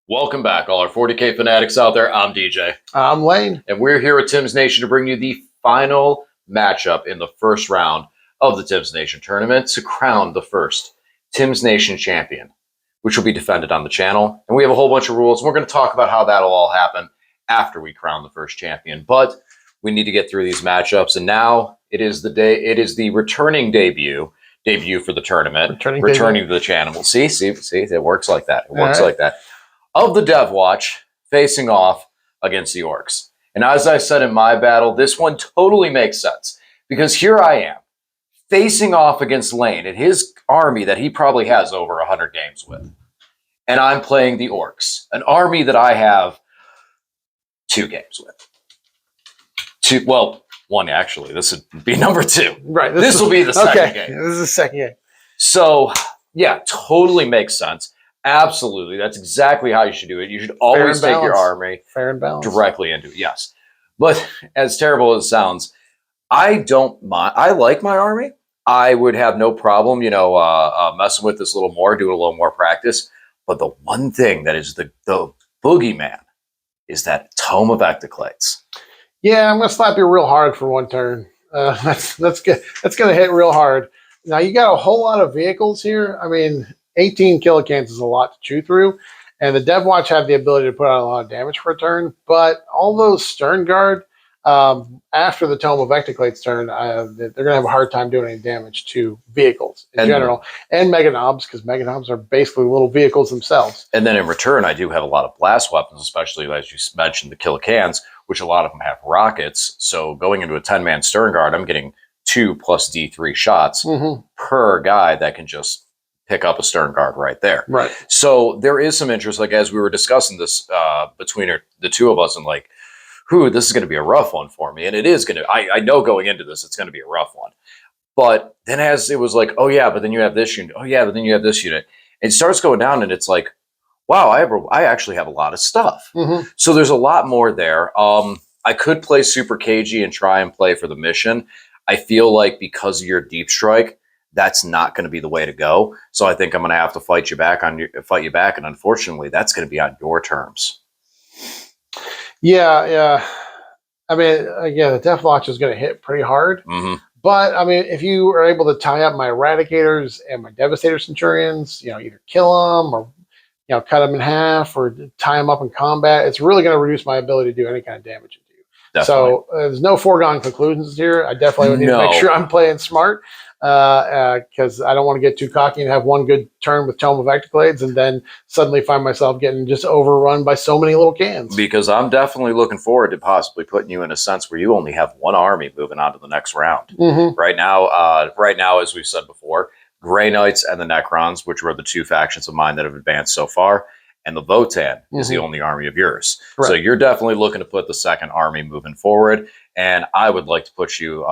Welcome back, all our 40K fanatics out there. I'm DJ. I'm Lane. And we're here at Tim's Nation to bring you the final matchup in the first round of the Tim's Nation tournament to crown the first Tim's Nation champion, which will be defended on the channel. And we have a whole bunch of rules. We're going to talk about how that'll all happen after we crown the first champion. But we need to get through these matchups. And now it is the day. It is the returning debut for the tournament. Returning to the channel. See, it works like that. It works like that. Of the DeathWatch facing off against the Orcs. And as I said in my battle, this one totally makes sense because here I am facing off against Lane and his army that he probably has over 100 games with. And I'm playing the Orcs, an army that I have 2 games with. One actually. This would be number 2. Right. This will be the second game. This is the second game. So, yeah, totally makes sense. Absolutely. That's exactly how you should do it. You should always take your army fair and balanced directly into it. Yes. But as terrible as it sounds, I don't mind. I like my army. I would have no problem, messing with this a little more, doing a little more practice. But the one thing that is the boogeyman is that Tome of Ectoclates. Yeah, I'm going to slap you real hard for one turn. That's good. That's going to hit real hard. Now, you got a whole lot of vehicles here. I mean, 18 kilocans is a lot to chew through, and the DeathWatch have the ability to put out a lot of damage for a turn, but all those Stern Guard, after the Tome of Ectoclates turn, they're going to have a hard time doing any damage to vehicles in general, and Mega Knobs, because Mega Knobs are basically little vehicles themselves. And then in return, I do have a lot of blast weapons, especially as you mentioned, the kilocans, which a lot of them have rockets, so going into a 10-man Stern Guard, I'm getting 2 plus D3 shots per guy that can just pick up a Stern Guard right there. Right. So there is some interest, like as we were discussing this between the two of us, and like, this is going to be a rough one for me. And it is going to, I know going into this, it's going to be a rough one. But then as it was like, oh yeah, but then you have this unit. Oh yeah, but then you have this unit. It starts going down and it's like, wow, I actually have a lot of stuff. So there's a lot more there. I could play super cagey and try and play for the mission. I feel like because of your deep strike, that's not going to be the way to go. So I think I'm going to have to fight you back, and unfortunately, that's going to be on your terms. Yeah. I mean, again, the DeathWatch is going to hit pretty hard. But I mean, if you are able to tie up my Eradicators and my Devastator Centurions, either kill them or cut them in half or tie them up in combat, it's really going to reduce my ability to do any kind of damage to you. Definitely. So there's no foregone conclusions here. I definitely would need to make sure I'm playing smart. Because I don't want to get too cocky and have one good turn with Tome of Ectoclades and then suddenly find myself getting just overrun by so many little cans. Because I'm definitely looking forward to possibly putting you in a sense where you only have one army moving on to the next round. Right now, as we've said before, Grey Knights and the Necrons, which were the 2 factions of mine that have advanced so far, and the Votan is the only army of yours. Right. So you're definitely looking to put the second army moving forward. And I would like to put you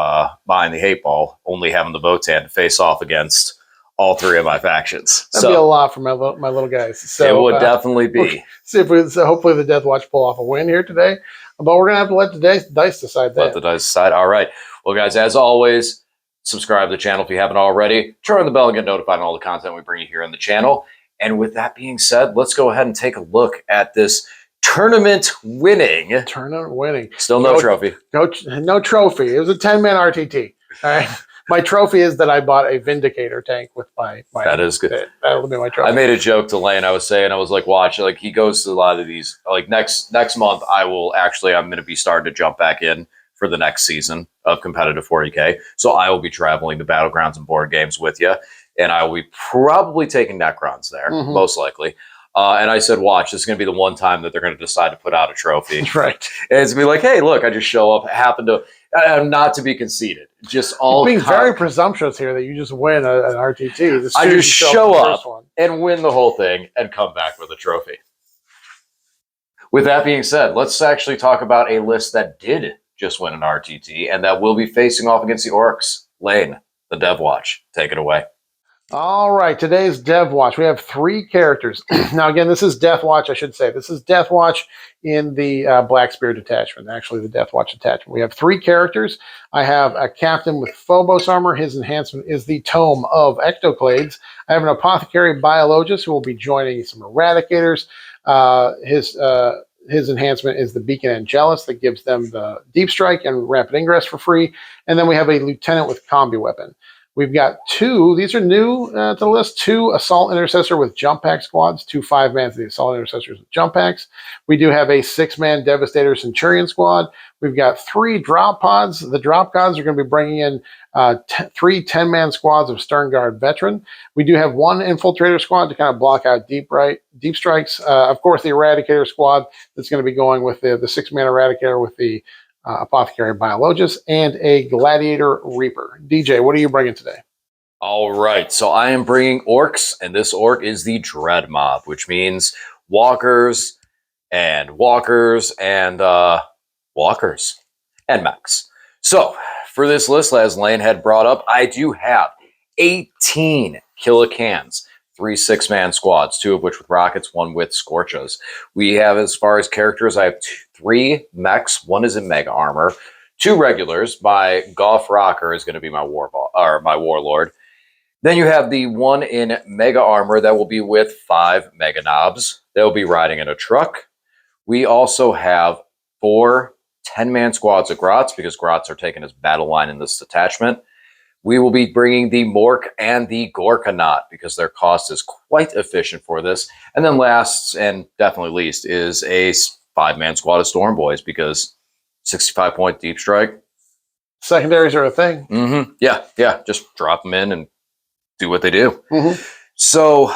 behind the 8 ball, only having the Votan to face off against all 3 of my factions. That'd be a lot for my little guys. So, it would definitely be. So hopefully the DeathWatch pull off a win here today. But we're going to have to let the dice decide that. Let the dice decide. All right. Well, guys, as always, subscribe to the channel if you haven't already. Turn on the bell and get notified on all the content we bring you here on the channel. And with that being said, let's go ahead and take a look at this tournament winning. Still no trophy. No trophy. It was a 10-man RTT. All right. My trophy is that I bought a Vindicator tank with my that is good. That'll be my trophy. I made a joke to Lane. I was like, watch, like he goes to a lot of these. Like next month, I'm going to be starting to jump back in for the next season of competitive 40K. So I will be traveling to Battlegrounds and board games with you. And I will be probably taking Necrons there, most likely. And I said, watch, this is going to be the one time that they're going to decide to put out a trophy. Right. And it's going to be like, hey, look, I just show up, happen to, not to be conceited. Just all being very presumptuous here that you just win an RTT. I just show up and win the whole thing and come back with a trophy. With that being said, let's actually talk about a list that did just win an RTT and that will be facing off against the Orcs. Lane, the DeathWatch, take it away. All right, today's DeathWatch. We have 3 characters. Now, again, this is DeathWatch, I should say. This is DeathWatch in the Black Spear detachment, actually the DeathWatch detachment. We have 3 characters. I have a captain with Phobos armor. His enhancement is the Tome of Ectoclades. I have an apothecary biologist who will be joining some eradicators. His enhancement is the Beacon Angelus that gives them the Deep Strike and Rapid Ingress for free. And then we have a lieutenant with Combi Weapon. We've got 2, these are new to the list, 2 Assault Intercessor with Jump Pack squads, 2 5-mans of the Assault Intercessors with Jump Packs. We do have a 6-man Devastator Centurion squad. We've got 3 Drop Pods. The Drop Pods are going to be bringing in 3 10-man squads of Stern Guard Veteran. We do have 1 Infiltrator squad to kind of block out deep strikes. Of course, the Eradicator squad that's going to be going with the 6-man Eradicator with the Apothecary Biologist, and a Gladiator Reaper. DJ, what are you bringing today? All right, so I am bringing Orcs, and this Orc is the Dread Mob, which means walkers and walkers and mechs. So for this list, as Lane had brought up, I do have 18 Killicans, 3 6-man squads, 2 of which with rockets, 1 with scorches. We have, as far as characters, I have 3 mechs. 1 is in mega armor, 2 regulars. My Goff Rocker is going to be my my warlord. Then you have the 1 in mega armor that will be with 5 mega knobs. They'll be riding in a truck. We also have 4 10-man squads of Grots, because Grots are taken as battle line in this detachment. We will be bringing the Mork and the Gorkanaut, because their cost is quite efficient for this. And then last, and definitely least, is a 5-man squad of Storm Boys, because 65-point deep strike. Secondaries are a thing. Yeah. Just drop them in and do what they do. So,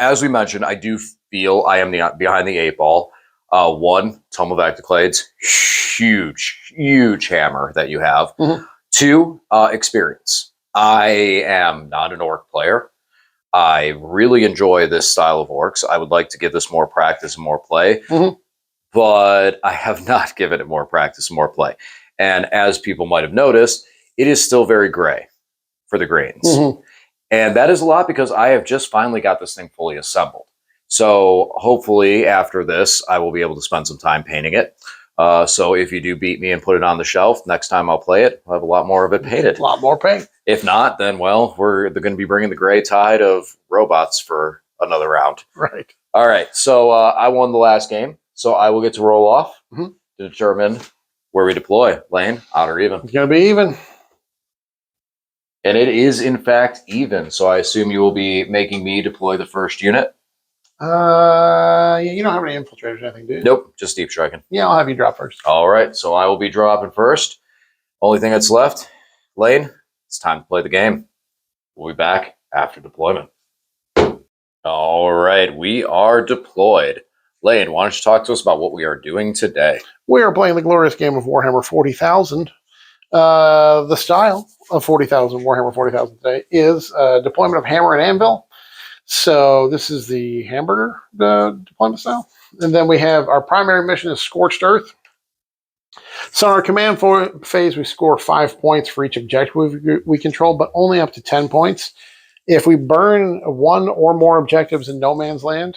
as we mentioned, I do feel I am behind the 8 ball. 1, Tome of Ectoclades, huge hammer that you have. 2, experience. I am not an Orc player. I really enjoy this style of Orcs. I would like to give this more practice and more play, but I have not given it more practice and more play. And as people might have noticed, it is still very gray for the grains. And that is a lot because I have just finally got this thing fully assembled. So hopefully after this, I will be able to spend some time painting it. So if you do beat me and put it on the shelf, next time I'll play it, I'll have a lot more of it painted. A lot more paint. If not, then, well, they're going to be bringing the gray tide of robots for another round. Right. All right. So I won the last game. So I will get to roll off to determine where we deploy. Lane, odd or even? It's going to be even. And it is, in fact, even. So I assume you will be making me deploy the first unit. You don't have any infiltrators or anything, do you? Nope, just deep striking. Yeah, I'll have you drop first. All right, so I will be dropping first. Only thing that's left, Lane, it's time to play the game. We'll be back after deployment. All right, we are deployed. Lane, why don't you talk to us about what we are doing today? We are playing the glorious game of Warhammer 40,000. The style of 40,000, Warhammer 40,000 today, is deployment of hammer and anvil. So this is the hamburger deployment style. And then we have our primary mission is Scorched Earth. So in our command phase, we score 5 points for each objective we control, but only up to 10 points. If we burn 1 or more objectives in no man's land,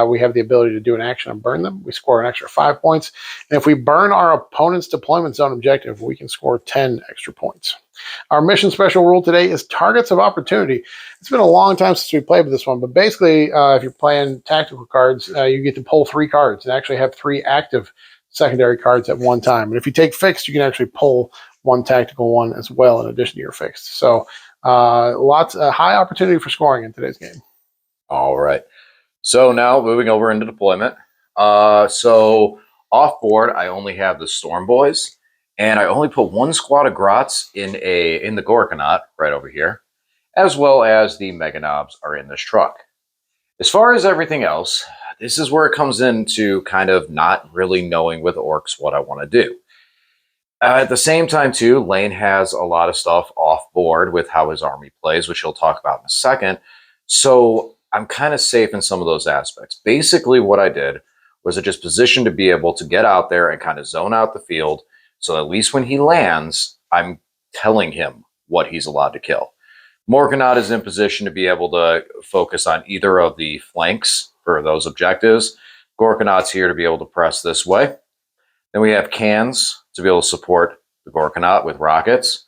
we have the ability to do an action and burn them. We score an extra 5 points. And if we burn our opponent's deployment zone objective, we can score 10 extra points. Our mission special rule today is Targets of Opportunity. It's been a long time since we played with this one, but basically, if you're playing tactical cards, you get to pull 3 cards and actually have 3 active secondary cards at one time. And if you take fixed, you can actually pull 1 tactical one as well in addition to your fixed. So high opportunity for scoring in today's game. All right. So now moving over into deployment. So off board, I only have the Storm Boys, and I only put 1 squad of Grots in the Gorkanaut right over here, as well as the Mega Knobs are in this truck. As far as everything else, this is where it comes into kind of not really knowing with Orcs what I want to do. At the same time, too, Lane has a lot of stuff off board with how his army plays, which he'll talk about in a second. So I'm kind of safe in some of those aspects. Basically, what I did was I just positioned to be able to get out there and kind of zone out the field. So at least when he lands, I'm telling him what he's allowed to kill. Morganot is in position to be able to focus on either of the flanks for those objectives. Gorkanot's here to be able to press this way. Then we have cans to be able to support the Gorkanot with rockets.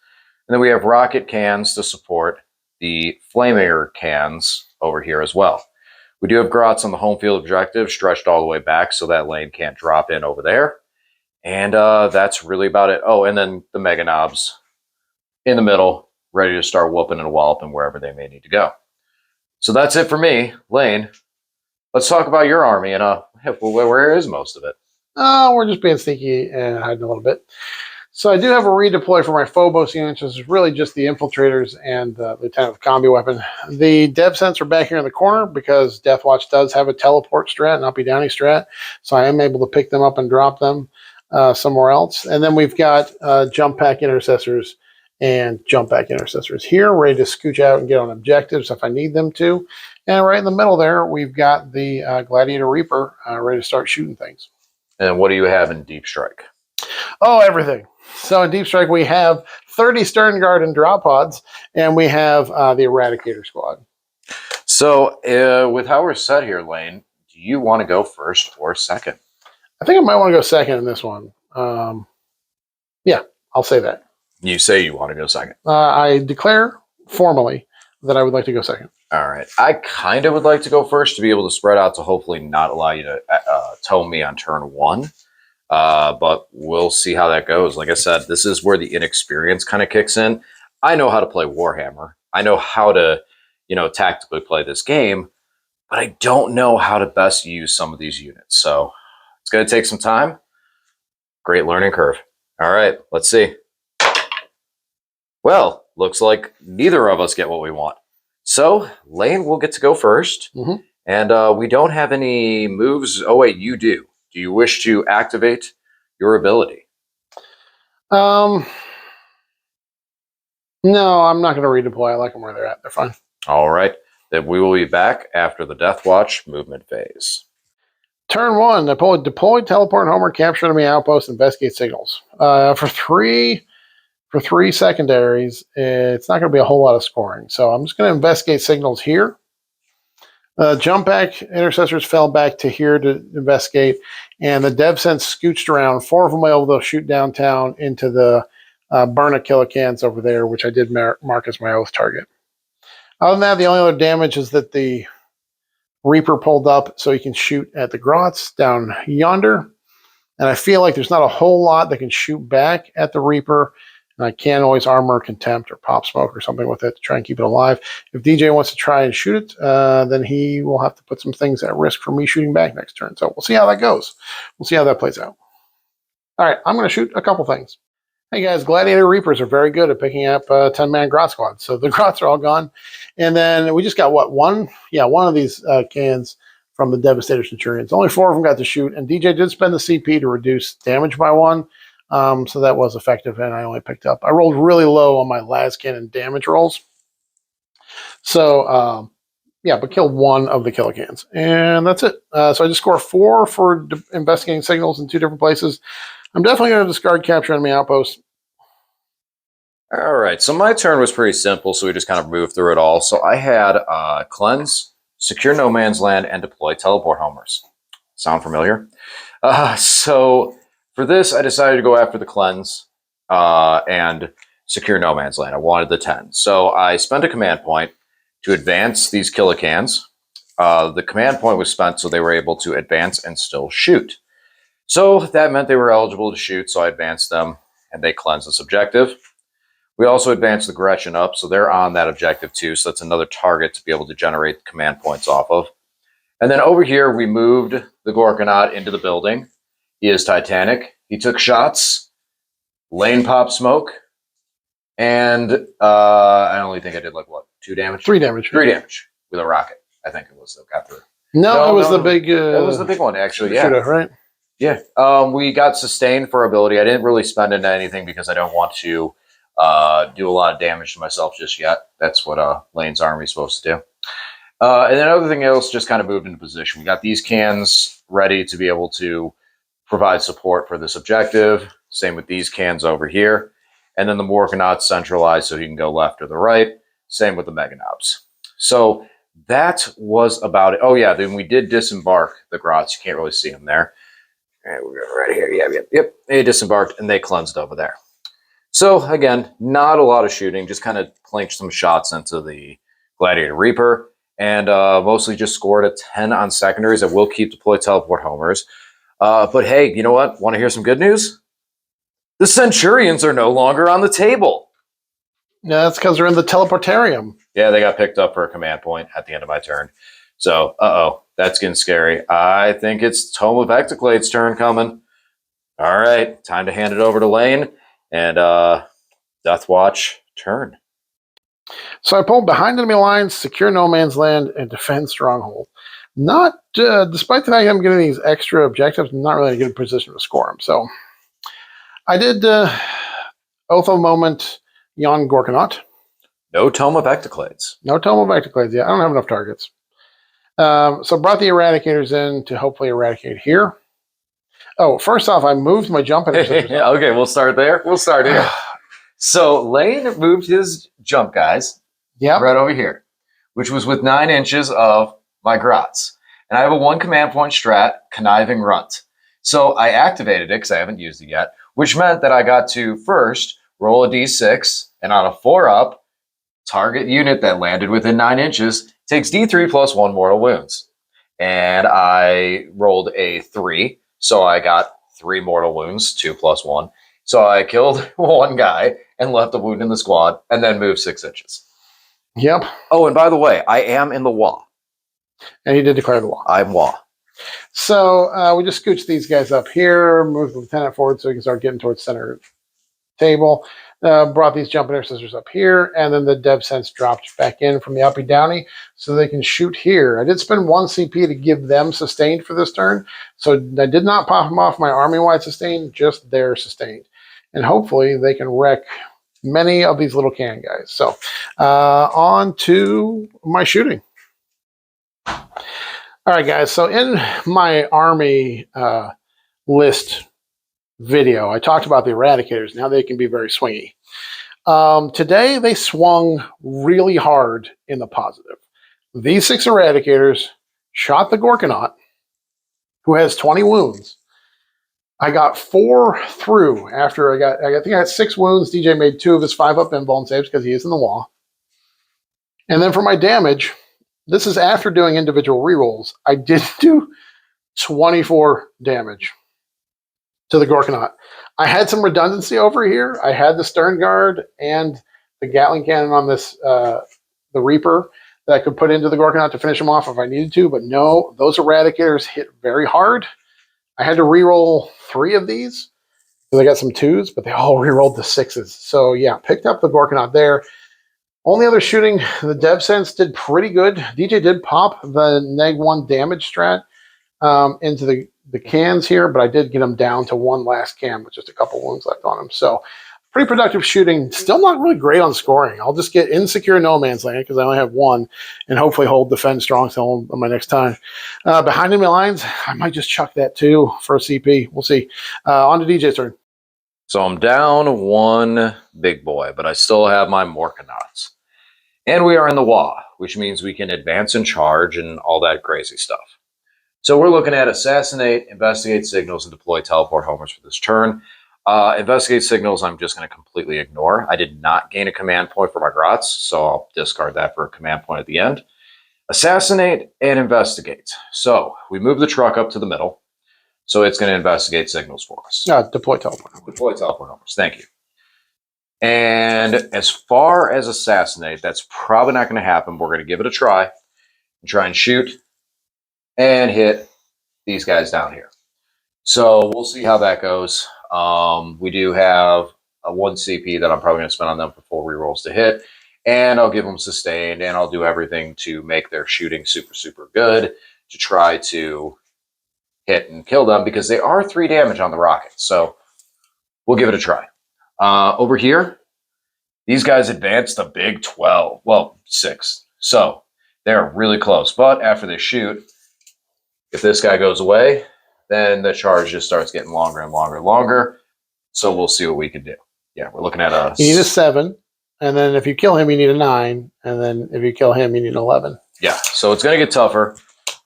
And then we have rocket cans to support the Flamer cans over here as well. We do have grots on the home field objective stretched all the way back so that lane can't drop in over there. And that's really about it. Oh, and then the Mega Knobs in the middle, ready to start whooping and walloping wherever they may need to go. So that's it for me. Lane, let's talk about your army and where is most of it? We're just being sneaky and hiding a little bit. So I do have a redeploy for my Phobos units, which is really just the infiltrators and the lieutenant with combi weapon. The dev sets are back here in the corner because DeathWatch does have a teleport strat, not be downy strat. So I am able to pick them up and drop them somewhere else. And then we've got jump pack intercessors and jump back intercessors here, ready to scooch out and get on objectives if I need them to. And right in the middle there, we've got the Gladiator Reaper ready to start shooting things. And what do you have in Deep Strike? Oh, everything. So in Deep Strike, we have 30 Stern Guard and drop pods, and we have the Eradicator Squad. So with how we're set here, Lane, do you want to go first or second? I think I might want to go second in this one. Yeah, I'll say that. You say you want to go second. I declare formally that I would like to go second. All right. I kind of would like to go first to be able to spread out to hopefully not allow you to tow me on turn one. But we'll see how that goes. Like I said, this is where the inexperience kind of kicks in. I know how to play Warhammer. I know how to, tactically play this game, but I don't know how to best use some of these units. So it's going to take some time. Great learning curve. All right, let's see. Well, looks like neither of us get what we want. So Lane will get to go first. Mm-hmm. And we don't have any moves. Oh, wait, you do. Do you wish to activate your ability? No, I'm not going to redeploy. I like them where they're at. They're fine. All right. Then we will be back after the DeathWatch movement phase. Turn one, deploy, teleport, homer, capture enemy outpost, investigate signals. For three secondaries, it's not going to be a whole lot of scoring. So I'm just going to investigate signals here. Jump back intercessors fell back to here to investigate, and the dev sense scooched around. 4 of them were able to shoot downtown into the Burna Killicans over there, which I did mark as my oath target. Other than that, the only other damage is that the Reaper pulled up so he can shoot at the grots down yonder. And I feel like there's not a whole lot that can shoot back at the Reaper. And I can always armor Contempt or Pop Smoke or something with it to try and keep it alive. If DJ wants to try and shoot it, then he will have to put some things at risk for me shooting back next turn. So we'll see how that goes. We'll see how that plays out. All right, I'm going to shoot a couple things. Hey guys, Gladiator Reapers are very good at picking up 10-man grot squads. So the grots are all gone. And then we just got what, one? Yeah, one of these cans from the Devastator Centurions. Only 4 of them got to shoot. And DJ did spend the CP to reduce damage by 1. So that was effective, and I only picked up. I rolled really low on my las cannon damage rolls. So, yeah, but killed 1 of the Killicans. And that's it. So I just score 4 for investigating signals in 2 different places. I'm definitely going to discard capture enemy outpost. All right, so my turn was pretty simple, so we just kind of moved through it all. So I had Cleanse, Secure No Man's Land, and Deploy Teleport Homers. Sound familiar? So for this, I decided to go after the Cleanse and Secure No Man's Land. I wanted the 10. So I spent a command point to advance these Killicans. The command point was spent so they were able to advance and still shoot. So that meant they were eligible to shoot, so I advanced them, and they cleansed this objective. We also advanced the Gretchen up, so they're on that objective too, so that's another target to be able to generate command points off of. And then over here, we moved the Gorkanaut into the building. He is Titanic. He took shots, lane pop smoke, and I only think I did like, what, 2 damage? 3 damage. 3 damage with a rocket, I think it was that got through. No, it was the big... that was the big one, actually, yeah. Shooter, right? Yeah, we got sustained for ability. I didn't really spend into anything because I don't want to do a lot of damage to myself just yet. That's what Lane's army is supposed to do. And then everything else just kind of moved into position. We got these cans ready to be able to provide support for this objective. Same with these cans over here. And then the Morkanaut centralized so he can go left or the right. Same with the Mega Knobs. So that was about it. Oh, yeah, then we did disembark the Grots. You can't really see them there. All right, we're right here. Yep. They disembarked, and they cleansed over there. So, again, not a lot of shooting. Just kind of planked some shots into the Gladiator Reaper. And mostly just scored a 10 on secondaries. I will keep deploy teleport homers. But hey, you know what? Want to hear some good news? The Centurions are no longer on the table. Yeah, that's because they're in the teleportarium. Yeah, they got picked up for a command point at the end of my turn. So, that's getting scary. I think it's Tome of Ectoclade's turn coming. All right, time to hand it over to Lane. And DeathWatch, turn. So I pulled behind enemy lines, secure no man's land, and defend stronghold. Not, despite the fact I'm getting these extra objectives, I'm not really in a good position to score them. So I did Oath of Moment, Yon Gorkanaut. No Tome of Ectoclades. No Tome of Ectoclades yet. I don't have enough targets. So brought the Eradicators in to hopefully eradicate here. Oh, first off, I moved my jump interceptors. Okay, we'll start there. We'll start here. So Lane moved his jump guys right over here, which was with 9 inches of my Grots. And I have a 1 command point strat, Conniving Runt. So I activated it because I haven't used it yet, which meant that I got to first roll a d6, and on a 4-up, target unit that landed within 9 inches takes d3 plus 1 mortal wounds. And I rolled a 3, so I got 3 mortal wounds, 2 plus 1. So I killed 1 guy and left a wound in the squad, and then moved 6 inches. Yep. Oh, and by the way, I am in the WA. And he did declare the WA. I'm WA. So we just scooched these guys up here, moved the lieutenant forward so we can start getting towards center table. Brought these jump intercessors up here, and then the dev sense dropped back in from the uppy downy so they can shoot here. I did spend 1 CP to give them sustained for this turn, so I did not pop them off my army-wide sustained, just their sustained. And hopefully they can wreck many of these little cannon guys. So on to my shooting. All right, guys. So in my army list video, I talked about the Eradicators. Now they can be very swingy. Today they swung really hard in the positive. These 6 Eradicators shot the Gorkanaut, who has 20 wounds. I got 4 through after I think I had 6 wounds. DJ made 2 of his 5-up invuln saves because he is in the wall. And then for my damage, this is after doing individual rerolls. I did do 24 damage to the Gorkanaut. I had some redundancy over here. I had the Stern Guard and the Gatling Cannon on this, the Reaper, that I could put into the Gorkanaut to finish him off if I needed to. But no, those Eradicators hit very hard. I had to reroll 3 of these because I got some 2s, but they all rerolled the 6s. So yeah, picked up the Gorkanaut there. Only other shooting, the Dev Sense did pretty good. DJ did pop the -1 damage strat into the cans here, but I did get him down to 1 last can with just a couple wounds left on him. So pretty productive shooting. Still not really great on scoring. I'll just get insecure no man's land because I only have 1, and hopefully hold defend strong till on my next time. Behind enemy lines, I might just chuck that too for a CP. We'll see. On to DJ's turn. So I'm down 1 big boy, but I still have my Morkanauts. And we are in the WA, which means we can advance and charge and all that crazy stuff. So we're looking at Assassinate, Investigate Signals, and deploy Teleport Homers for this turn. Investigate Signals, I'm just going to completely ignore. I did not gain a command point for my Grots, so I'll discard that for a command point at the end. Assassinate and Investigate. So we move the truck up to the middle, so it's going to investigate signals for us. Deploy Teleport. Deploy Teleport Homers. Thank you. And as far as Assassinate, that's probably not going to happen. We're going to give it a try and try and shoot and hit these guys down here. So we'll see how that goes. We do have a 1 CP that I'm probably going to spend on them for 4 rerolls to hit. And I'll give them sustained, and I'll do everything to make their shooting super, super good to try to hit and kill them because they are 3 damage on the rocket. So we'll give it a try. Over here, these guys advanced a big 12. Well, 6. So they're really close. But after they shoot, if this guy goes away, then the charge just starts getting longer and longer and longer. So we'll see what we can do. Yeah, we're looking at You need a 7. And then if you kill him, you need a 9. And then if you kill him, you need an 11. Yeah, so it's going to get tougher.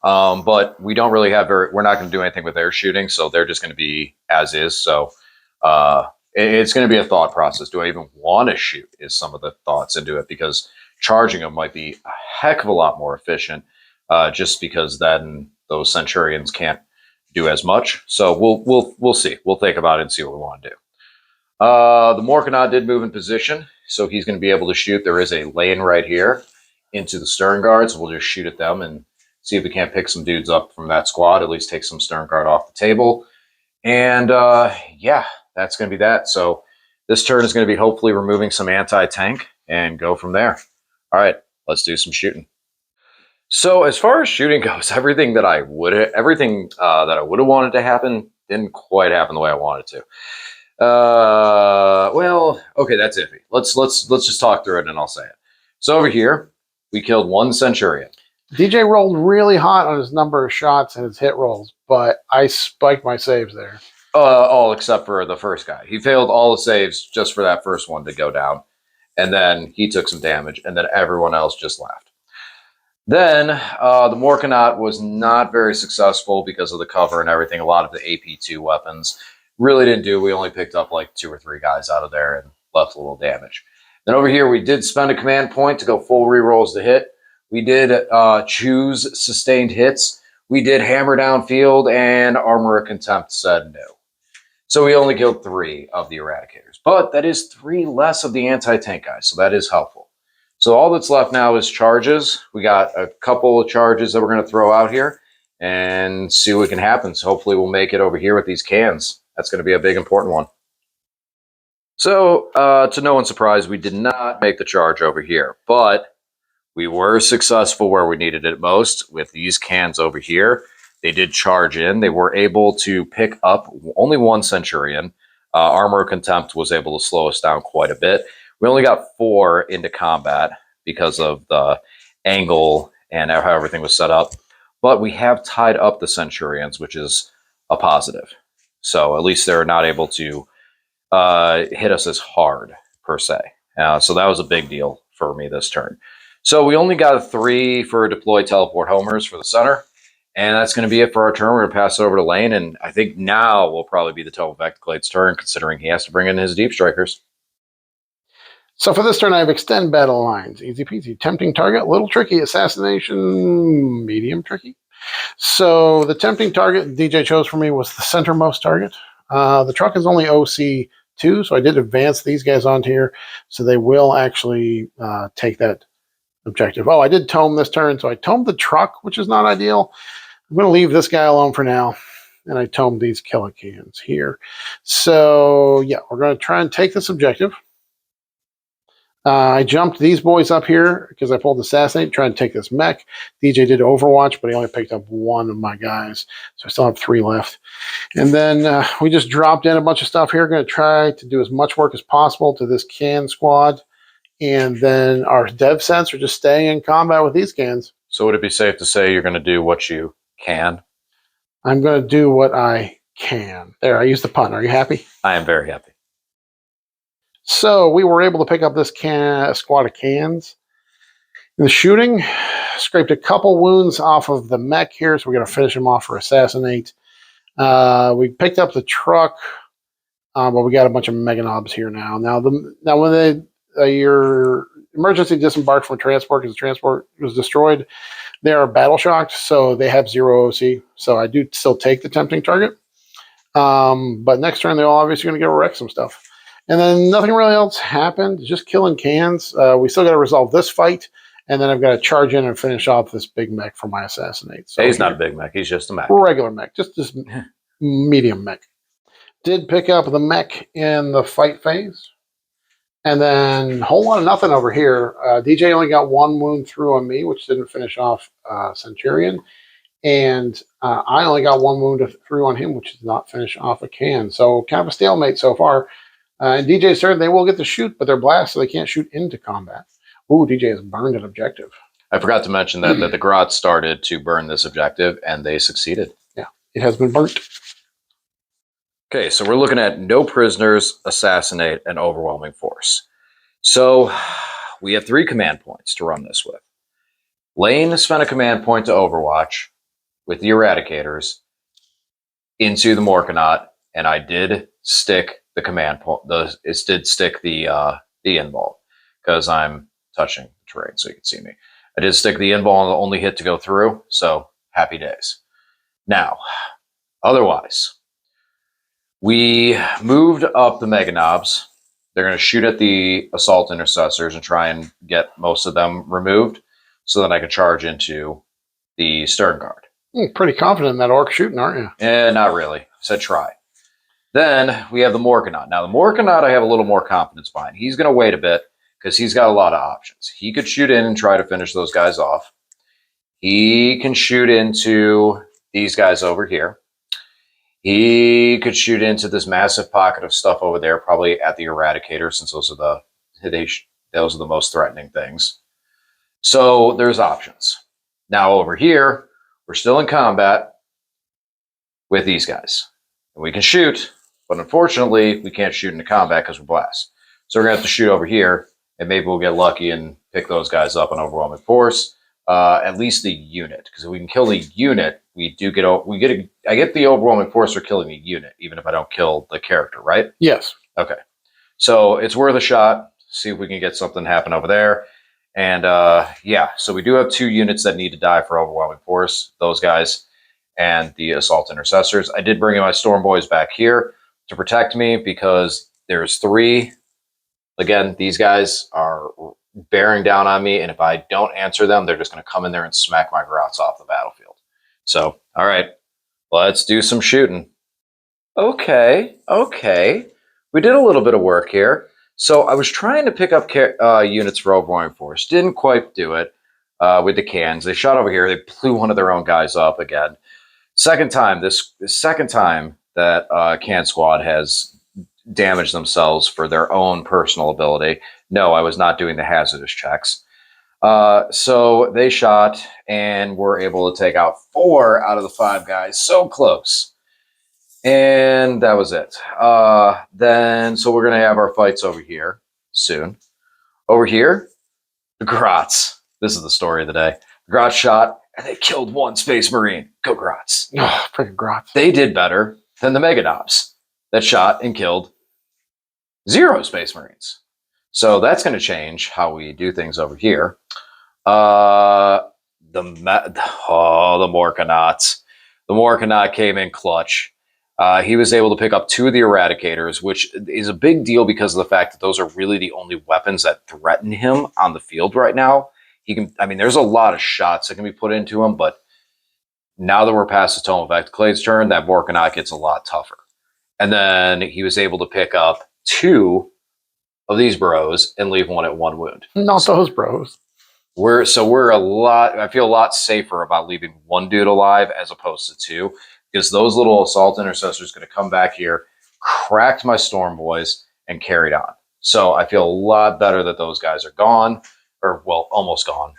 But we don't really have we're not going to do anything with their shooting, so they're just going to be as is. So it's going to be a thought process. Do I even want to shoot? Is some of the thoughts into it, because charging them might be a heck of a lot more efficient, just because then those Centurions can't do as much. So we'll see. We'll think about it and see what we want to do. The Morkanaut did move in position, so he's going to be able to shoot. There is a lane right here into the stern guards. We'll just shoot at them and see if we can't pick some dudes up from that squad, at least take some stern guard off the table. And yeah, that's going to be that. So this turn is going to be hopefully removing some anti-tank and go from there. All right, let's do some shooting. So as far as shooting goes, everything that I would have wanted to happen didn't quite happen the way I wanted to. Well, okay, that's iffy. Let's just talk through it and I'll say it. So over here, we killed 1 Centurion. DJ rolled really hot on his number of shots and his hit rolls, but I spiked my saves there. All except for the first guy. He failed all the saves just for that first one to go down. And then he took some damage, and then everyone else just left. Then the Morkanaut was not very successful because of the cover and everything. A lot of the AP2 weapons really didn't do. We only picked up like 2 or 3 guys out of there and left a little damage. Then over here, we did spend a command point to go full rerolls to hit. We did choose sustained hits. We did hammer downfield, and Armor of Contempt said no. So we only killed 3 of the Eradicators. But that is 3 less of the anti-tank guys, so that is helpful. So all that's left now is charges. We got a couple of charges that we're going to throw out here and see what can happen. So hopefully we'll make it over here with these cans. That's going to be a big, important one. So to no one's surprise, we did not make the charge over here. But we were successful where we needed it most with these cans over here. They did charge in. They were able to pick up only 1 Centurion. Armor of Contempt was able to slow us down quite a bit. We only got 4 into combat because of the angle and how everything was set up. But we have tied up the Centurions, which is a positive. So at least they're not able to hit us as hard, per se. So that was a big deal for me this turn. So we only got 3 for deploy teleport homers for the center. And that's going to be it for our turn. We're going to pass it over to Lane. And I think now will probably be the Televecticlade's turn, considering he has to bring in his Deep Strikers. So for this turn, I have extend battle lines. Easy peasy. Tempting target, little tricky. Assassination, medium tricky. So the tempting target DJ chose for me was the centermost target. The truck is only OC2, so I did advance these guys onto here. So they will actually take that objective. Oh, I did tome this turn, so I tomed the truck, which is not ideal. I'm going to leave this guy alone for now, and I tomed these Killicans here. So, yeah, we're going to try and take this objective. I jumped these boys up here because I pulled Assassinate, trying to take this mech. DJ did Overwatch, but he only picked up 1 of my guys, so I still have 3 left. And then we just dropped in a bunch of stuff here. Going to try to do as much work as possible to this can squad. And then our dev sets are just staying in combat with these cans. So would it be safe to say you're going to do what you can? I'm going to do what I can. There, I used the pun. Are you happy? I am very happy. So we were able to pick up this squad of cans. In the shooting, scraped a couple wounds off of the mech here, so we're going to finish him off for Assassinate. We picked up the truck, but we got a bunch of Mega Knobs here now. Now when your emergency disembarked from a transport because the transport was destroyed, they are battle shocked, so they have 0 OC. So I do still take the tempting target. But next turn, they're obviously going to go wreck some stuff. And then nothing really else happened, just killing cans. We still got to resolve this fight, and then I've got to charge in and finish off this big mech for my Assassinate. So he's not a big mech, he's just a mech. Regular mech, just this medium mech. Did pick up the mech in the fight phase. And then a whole lot of nothing over here. DJ only got 1 wound through on me, which didn't finish off Centurion. And I only got 1 wound through on him, which did not finish off a can. So kind of a stalemate so far. And DJ's turn, they will get to shoot, but they're blast, so they can't shoot into combat. Ooh, DJ has burned an objective. I forgot to mention that the Grot started to burn this objective, and they succeeded. Yeah, it has been burnt. Okay, so we're looking at no prisoners, assassinate, and overwhelming force. So we have 3 command points to run this with. Lane spent a command point to Overwatch with the Eradicators into the Morkanaut, and I did stick the command point. It did stick the invul because I'm touching the terrain, so you can see me. I did stick the invul on the only hit to go through, so happy days. Now, otherwise, we moved up the Mega Knobs. They're going to shoot at the Assault Intercessors and try and get most of them removed so that I can charge into the Stern Guard. Pretty confident in that Orc shooting, aren't you? Not really. I said try. Then we have the Morkanaut. Now, the Morkanaut I have a little more confidence behind. He's going to wait a bit because he's got a lot of options. He could shoot in and try to finish those guys off. He can shoot into these guys over here. He could shoot into this massive pocket of stuff over there, probably at the Eradicator, since those are the most threatening things. So there's options. Now over here, we're still in combat with these guys. And we can shoot, but unfortunately, we can't shoot into combat because we're blast. So we're going to have to shoot over here, and maybe we'll get lucky and pick those guys up on overwhelming force. At least the unit, because if we can kill the unit, I get the overwhelming force for killing the unit, even if I don't kill the character, right? Yes. Okay. So it's worth a shot. See if we can get something happen over there. And yeah, so we do have 2 units that need to die for overwhelming force. Those guys and the Assault Intercessors. I did bring in my Storm Boys back here to protect me because there's 3. Again, these guys are bearing down on me, and if I don't answer them, they're just going to come in there and smack my grots off the battlefield. So, all right, let's do some shooting. Okay. We did a little bit of work here. So I was trying to pick up units for overwhelming force. Didn't quite do it with the cans. They shot over here. They blew one of their own guys up again. Second time that Can Squad has damaged themselves for their own personal ability. No, I was not doing the hazardous checks. So they shot and were able to take out 4 out of the 5 guys. So close. And that was it. So we're going to have our fights over here soon. Over here, the Grots. This is the story of the day. The Grots shot, and they killed 1 Space Marine. Go Grots. Oh, freaking Grots. They did better than the Mega Knobs that shot and killed 0 Space Marines. So that's going to change how we do things over here. The Morkanauts. The Morkanaut came in clutch. He was able to pick up 2 of the Eradicators, which is a big deal because of the fact that those are really the only weapons that threaten him on the field right now. There's a lot of shots that can be put into him, but now that we're past the Tome of Ectoclade's turn, that Morkanaut gets a lot tougher. And then he was able to pick up 2 of these bros and leave 1 at 1 wound. Not those bros. I feel a lot safer about leaving 1 dude alive as opposed to 2, because those little Assault Intercessors going to come back here, cracked my Storm Boys, and carried on. So I feel a lot better that those guys are gone, or well, almost gone.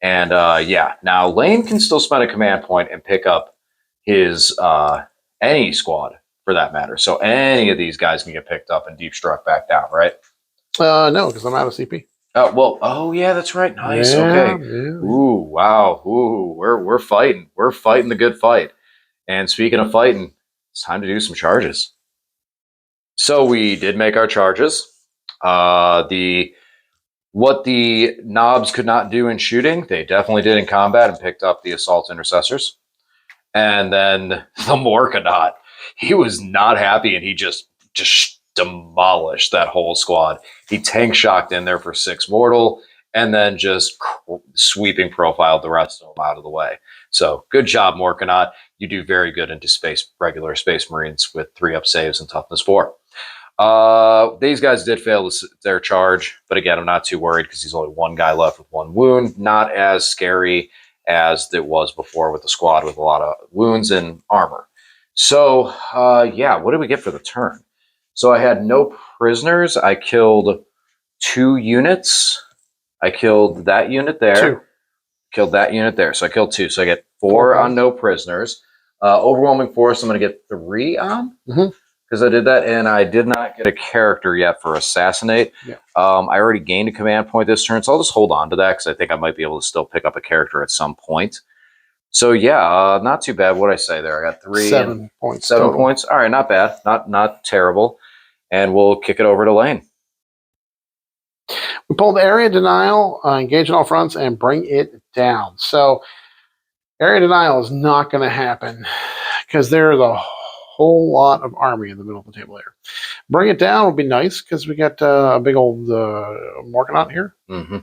And yeah, now Lane can still spend a command point and pick up his any squad for that matter. So any of these guys can get picked up and deep struck back down, right? No, because I'm out of CP. Oh yeah, that's right. Nice. Yeah, okay. Yeah. Ooh, wow. Ooh, we're fighting. We're fighting the good fight. And speaking of fighting, it's time to do some charges. So we did make our charges. What the knobs could not do in shooting, they definitely did in combat and picked up the Assault Intercessors. And then the Morkanaut, he was not happy and he just demolished that whole squad. He tank shocked in there for 6 mortal and then just sweeping profiled the rest of them out of the way. So good job, Morkanaut. You do very good into regular Space Marines with 3-up saves and toughness 4. These guys did fail their charge, but again, I'm not too worried because he's only 1 guy left with 1 wound. Not as scary as it was before with the squad with a lot of wounds and armor. So yeah, what did we get for the turn? So I had no prisoners. I killed 2 units. I killed that unit there. 2. Killed that unit there. So I killed 2. So I get 4 on no prisoners. Overwhelming force, I'm going to get 3 on. Mm-hmm. because I did that, and I did not get a character yet for Assassinate. Yeah. I already gained a command point this turn, so I'll just hold on to that because I think I might be able to still pick up a character at some point. So yeah, not too bad. What I say there? I got 7 points. 7 total. points. All right, not bad. Not terrible. And we'll kick it over to Lane. We pulled area denial, engage on all fronts, and bring it down. So area denial is not going to happen because there's a whole lot of army in the middle of the table there. Bring it down would be nice because we got a big old Morganot here. Mm-hmm.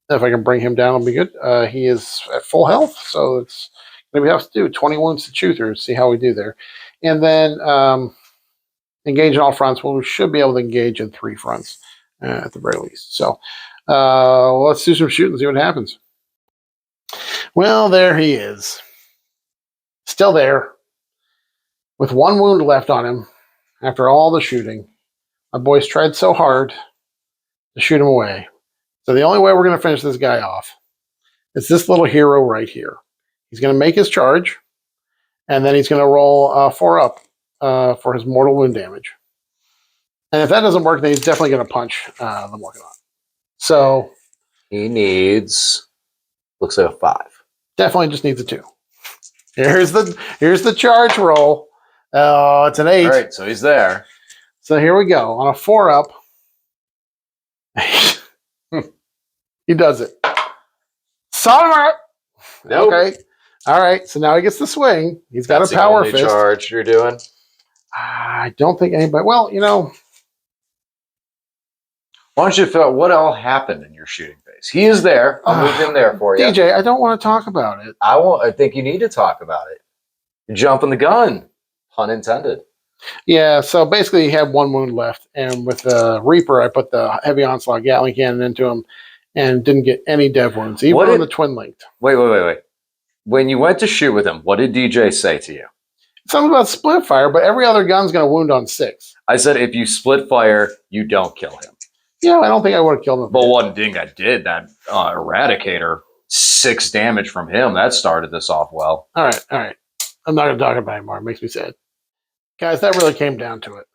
If I can bring him down, it'll be good. He is at full health, so it's going to be tough to do. 20 wounds to chew through. See how we do there. And then engage on all fronts. Well, we should be able to engage in 3 fronts at the very least. So let's do some shooting and see what happens. Well, there he is. Still there. With 1 wound left on him after all the shooting. My boys tried so hard to shoot him away. So the only way we're going to finish this guy off is this little hero right here. He's going to make his charge, and then he's going to roll 4 up for his mortal wound damage. And if that doesn't work, then he's definitely going to punch the Morganot. So he needs, looks like a 5. Definitely just needs a 2. Here's the charge roll. It's an 8. All right, so he's there. So here we go. On a 4 up, he does it. Son. Nope. Okay. All right. So now he gets the swing. He's got a power fist. Charge you're doing. I don't think anybody. Well, you know. Why don't you fill out what all happened in your shooting phase? He is there. I'll move him there for you. DJ, I don't want to talk about it. I think you need to talk about it. You're jumping the gun. Pun intended. Yeah, so basically he had 1 wound left, and with the Reaper, I put the heavy onslaught Gatling cannon into him and didn't get any dev wounds, even on the twin linked. Wait. When you went to shoot with him, what did DJ say to you? Something about split fire, but every other gun's going to wound on 6. I said if you split fire, you don't kill him. Yeah, I don't think I would have killed him. But one thing I did, that Eradicator, 6 damage from him, that started this off well. All right. I'm not going to talk about it anymore. It makes me sad. Guys, that really came down to it.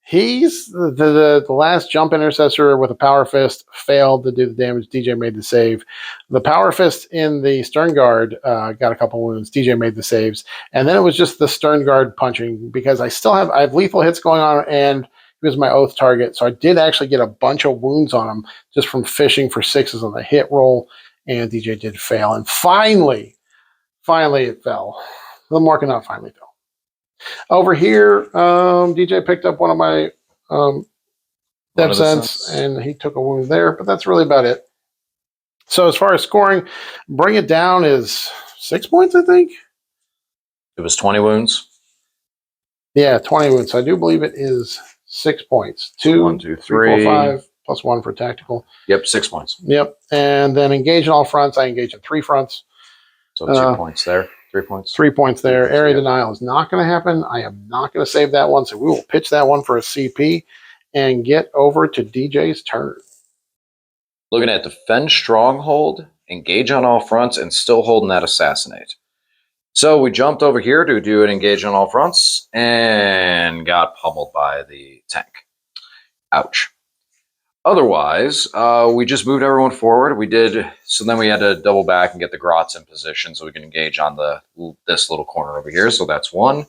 He's the last jump intercessor with a power fist failed to do the damage. DJ made the save. The power fist in the stern guard got a couple wounds. DJ made the saves, and then it was just the stern guard punching because I have lethal hits going on, and he was my oath target. So I did actually get a bunch of wounds on him just from fishing for 6s on the hit roll, and DJ did fail. And finally it fell. The Morganot finally fell. Over here, DJ picked up one of my dev sense, and he took a wound there, but that's really about it. So as far as scoring, bring it down is 6 points, I think. It was 20 wounds. Yeah, 20 wounds. So I do believe it is 6 points. 2, 1, 2, 3, 4, 5, plus 1 for tactical. Yep, 6 points. Yep. And then engage in all fronts. I engage in 3 fronts. So 2 points there. 3 points. 3 points there. Area denial is not going to happen. I am not going to save that one. So we will pitch that one for a CP and get over to DJ's turn. Looking at defend stronghold, engage on all fronts, and still holding that assassinate. So we jumped over here to do an engage on all fronts and got pummeled by the tank. Ouch. Otherwise, we just moved everyone forward. So then we had to double back and get the grots in position so we can engage on this little corner over here. So that's 1.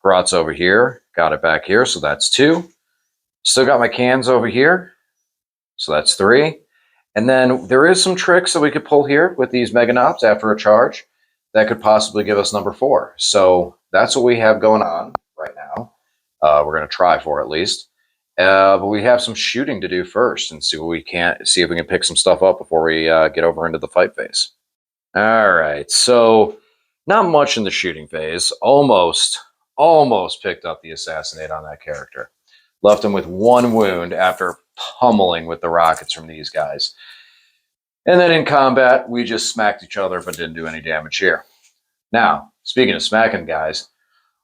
Grots over here. Got it back here. So that's 2. Still got my cans over here. So that's 3. And then there is some tricks that we could pull here with these Mega Knobs after a charge that could possibly give us number 4. So that's what we have going on right now. We're going to try for at least. But we have some shooting to do first and see if we can pick some stuff up before we get over into the fight phase. All right, so not much in the shooting phase. Almost picked up the assassinate on that character. Left him with 1 wound after pummeling with the rockets from these guys. And then in combat, we just smacked each other but didn't do any damage here. Now, speaking of smacking guys,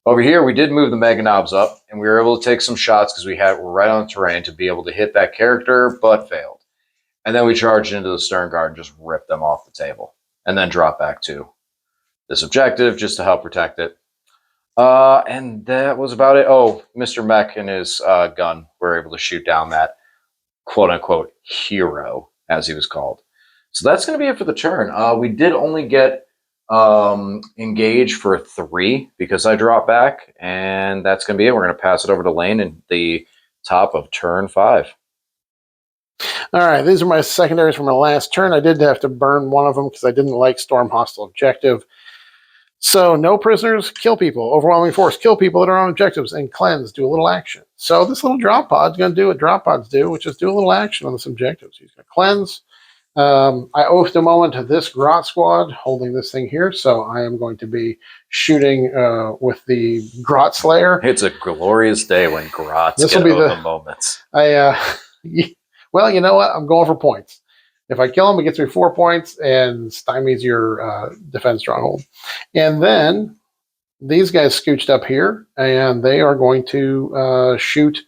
over here, we did move the Mega Knobs up, and we were able to take some shots because we're right on the terrain to be able to hit that character, but failed. And then we charged into the stern guard and just ripped them off the table, and then dropped back to this objective just to help protect it. And that was about it. Oh, Mr. Mech and his gun were able to shoot down that quote unquote hero, as he was called. So that's going to be it for the turn. We did only get engage for 3 because I dropped back, and that's going to be it. We're going to pass it over to Lane in the top of turn 5. All right, these are my secondaries from my last turn. I did have to burn one of them because I didn't like Storm Hostile Objective. So no prisoners, kill people. Overwhelming force, kill people that are on objectives. And cleanse, do a little action. So this little drop pod's going to do what drop pods do, which is do a little action on this objective. So he's going to cleanse. I oathed a moment to this Grot Squad holding this thing here. So I am going to be shooting with the Grot Slayer. It's a glorious day when Grots get the moments. Well, you know what? I'm going for points. If I kill him, it gets me 4 points and stymies your defense stronghold. And then these guys scooched up here, and they are going to shoot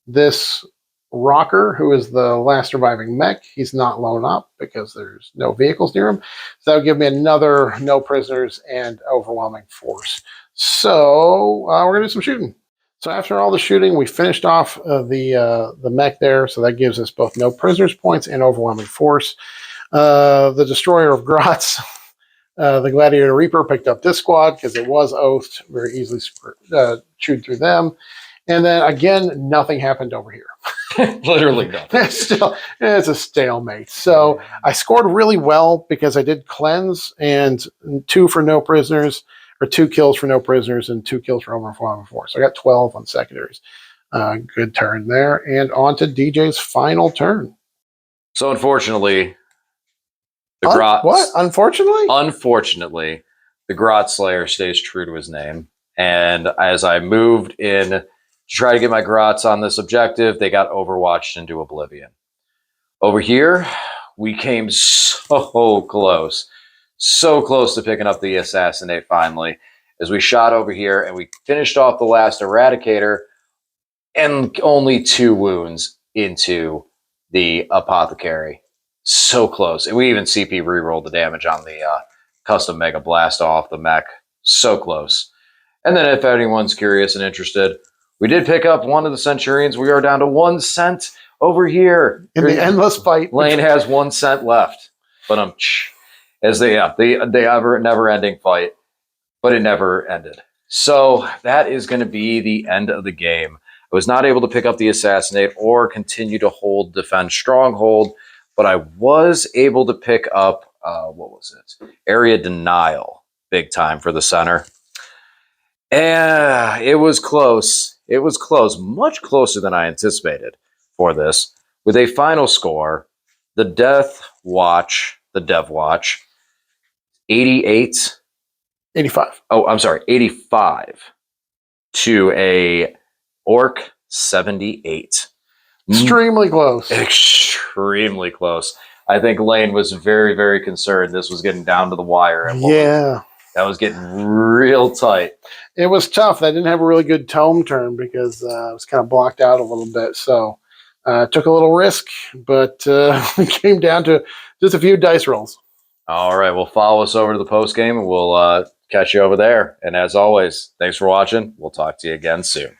this Rocker, who is the last surviving mech. He's not blown up because there's no vehicles near him. So that would give me another no prisoners and overwhelming force. So we're going to do some shooting. So after all the shooting, we finished off the mech there. So that gives us both no prisoners points and overwhelming force. The Destroyer of Grots, the Gladiator Reaper, picked up this squad because it was oathed, very easily chewed through them. And then again, nothing happened over here. Literally nothing. It's a stalemate. So I scored really well because I did cleanse and 2 for no prisoners, or 2 kills for no prisoners and 2 kills for overwhelming force. So I got 12 on secondaries. Good turn there. And on to DJ's final turn. So unfortunately, the Grot... What? Unfortunately? Unfortunately, the Grot Slayer stays true to his name. And as I moved in to try to get my Grots on this objective, they got overwatched into oblivion. Over here, we came so close. So close to picking up the Assassinate finally, as we shot over here and we finished off the last Eradicator and only 2 wounds into the Apothecary. So close. And we even CP rerolled the damage on the custom Mega Blast off the mech. So close. And then if anyone's curious and interested, we did pick up one of the Centurions. We are down to 1 cent over here. In the endless fight. Lane has 1 cent left. But as they never-ending fight, but it never ended. So that is going to be the end of the game. I was not able to pick up the Assassinate or continue to defend Stronghold, but I was able to pick up, what was it? Area Denial, big time for the center. And it was close. It was close, much closer than I anticipated for this, with a final score, the DeathWatch, 85. Oh, I'm sorry, 85 to a Orc 78. Extremely close. Extremely close. I think Lane was very, very concerned this was getting down to the wire. Yeah. That was getting real tight. It was tough. I didn't have a really good tome turn because I was kind of blocked out a little bit. So took a little risk, but it came down to just a few dice rolls. All right. Well, follow us over to the post game and we'll catch you over there. And as always, thanks for watching. We'll talk to you again soon.